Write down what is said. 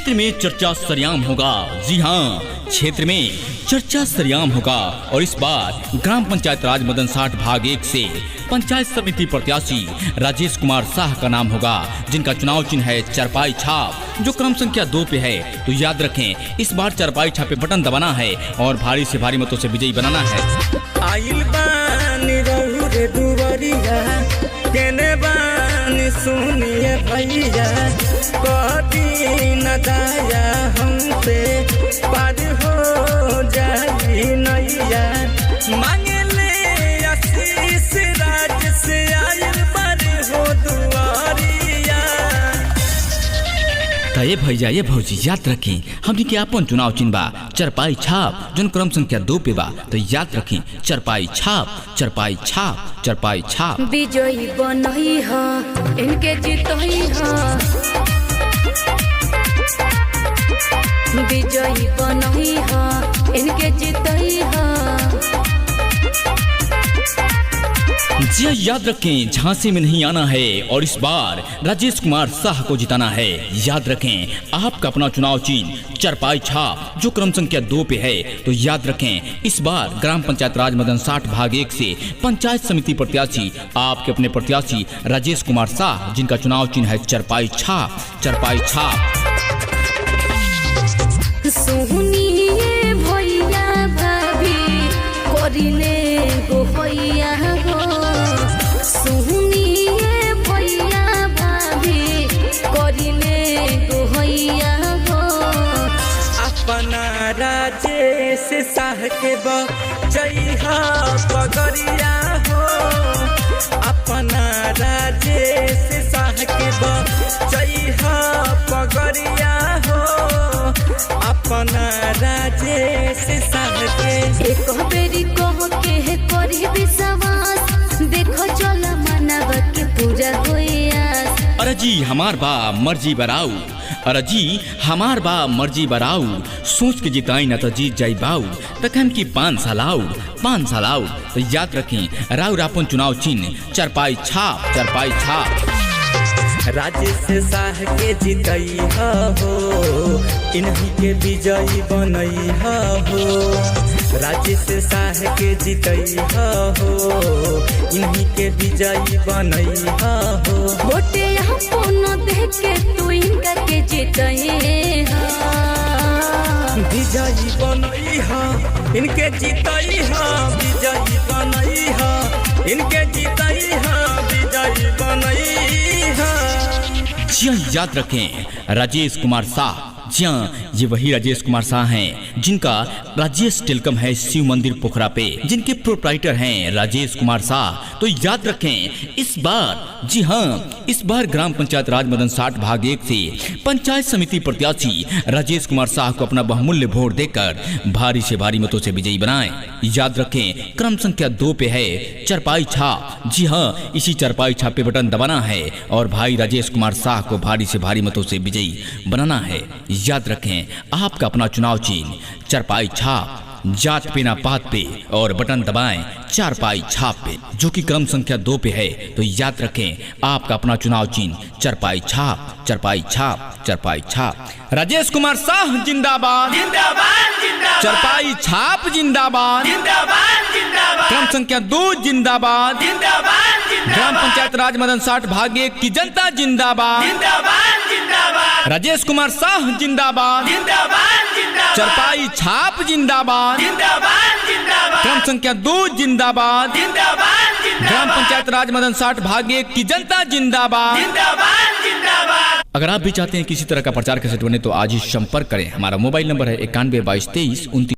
क्षेत्र में चर्चा सरेआम होगा। जी हाँ, क्षेत्र में चर्चा सरेआम होगा और इस बार ग्राम पंचायत राज मदन साठ भाग 1 से पंचायत समिति प्रत्याशी राजेश कुमार शाह का नाम होगा, जिनका चुनाव चिन्ह है चरपाई छाप, जो क्रम संख्या 2 पे है। तो याद रखें, इस बार चरपाई छाप पे बटन दबाना है और भारी से भारी मतों से विजयी बनाना है। आइल बानी रहू रे दुवरिया, केने बानी सुनिए भैया, कभी न दाया हम पे पार हो जाई नैया, मांगे ले आशीष राज से आइल बार हो दुआरिया। तो ये भैया ये भौजी याद रखें, हमनी के अपन चुनाव चिन्ह बा चरपाई छाप, जो क्रम संख्या 2 पे बा। तो याद रखें, चरपाई छाप, चरपाई छाप, चरपाई छाप। विजयी बनई हा, इनके जीतई हा, विजयी बनई हा, इनके जीतई हा। जी याद रखें, झांसी में नहीं आना है और इस बार राजेश कुमार शाह को जिताना है। याद रखें, आपका अपना चुनाव चिन्ह चरपाई छाप, जो क्रम संख्या 2 पे है। तो याद रखें, इस बार ग्राम पंचायत राज मदन साठ भाग 1 से पंचायत समिति प्रत्याशी आपके अपने प्रत्याशी राजेश कुमार शाह, जिनका चुनाव चिन्ह है चरपाई छाप, चरपाई छाप। सुनिए भैया भाभी करिले गो भैया हो, सुनिए भैया भाभी करिले गो भैया हो। अपना राजेश शाह के बचैहा पगरिया हो, अपना राजेश शाह के बचैहा पगरिया हो, अपना राजेश शाह के। एक बेरी कह के करी विश्वास, देखो चल मानव के पूरा होया। अरे जी हमार बा मर्जी बराऊ, अरे जी हमार बा मर्जी बराऊ, सोच के जिताई न तो जीत जाई बाऊ, तखन की 5 साल आऊ, 5 साल आऊ। तो याद रखें, राउर अपन चुनाव चिन्ह चरपाई छाप, चरपाई छाप। राजेश शाह के जितई हो, इन्हीं के विजयी बनई हो, राजेश शाह के जितई हो, इन्हीं के विजयी बनई हो। वोटे अपन देख के तू इनका के जितई हो, विजयी बनई हो, इनके जितई हो, विजयी बनई हो, इनके जितई हो, विजयी बनई हो। जी याद रखें, राजेश कुमार शाह, जी ये वही राजेश कुमार शाह हैं जिनका राजेश टेलीकॉम है शिव मंदिर पोखरा पे, जिनके प्रोप्राइटर हैं राजेश कुमार शाह। तो याद रखें, इस बार जी हाँ, इस बार ग्राम पंचायत राज मदन साठ भाग 1 से पंचायत समिति प्रत्याशी राजेश कुमार शाह को अपना बहुमूल्य वोट देकर भारी से भारी मतों से विजयी बनाएं। याद रखें, क्रम संख्या 2 पे है चरपाई छाप। जी हाँ, इसी चरपाई छाप पे बटन दबाना है और भाई राजेश कुमार शाह को भारी से भारी मतों से विजयी बनाना है। याद रखें, आपका अपना चुनाव चिन्ह चरपाई छाप, जात पे ना पात पे, और बटन दबाएं चरपाई छाप पे, जो कि क्रम संख्या 2 पे है। तो याद रखें, आपका अपना चुनाव चिन्ह चरपाई छाप, चरपाई छाप, चरपाई छाप। राजेश कुमार शाह जिंदाबाद, जिंदाबाद जिंदाबाद, चरपाई छाप जिंदाबाद, जिंदाबाद जिंदाबाद, क्रम संख्या 2 जिंदाबाद, जिंदाबाद जिंदाबाद, ग्राम पंचायत राज मदन साठ भाग 1 की जनता जिंदाबाद, जिंदाबाद जिंदाबाद, राजेश कुमार शाह जिंदाबाद, जिंदाबाद जिंदाबाद, चरपाई छाप जिंदाबाद, जिंदाबाद जिंदाबाद, क्रम संख्या 2 जिंदाबाद, जिंदाबाद जिंदाबाद, ग्राम पंचायत राज मदन साठ भाग 1 की जनता जिंदाबाद, जिंदाबाद जिंदाबाद। अगर आप भी चाहते हैं किसी तरह का प्रचार कैसेट बने तो आज ही संपर्क करें। हमारा मोबाइल नंबर है 91 22 23 29।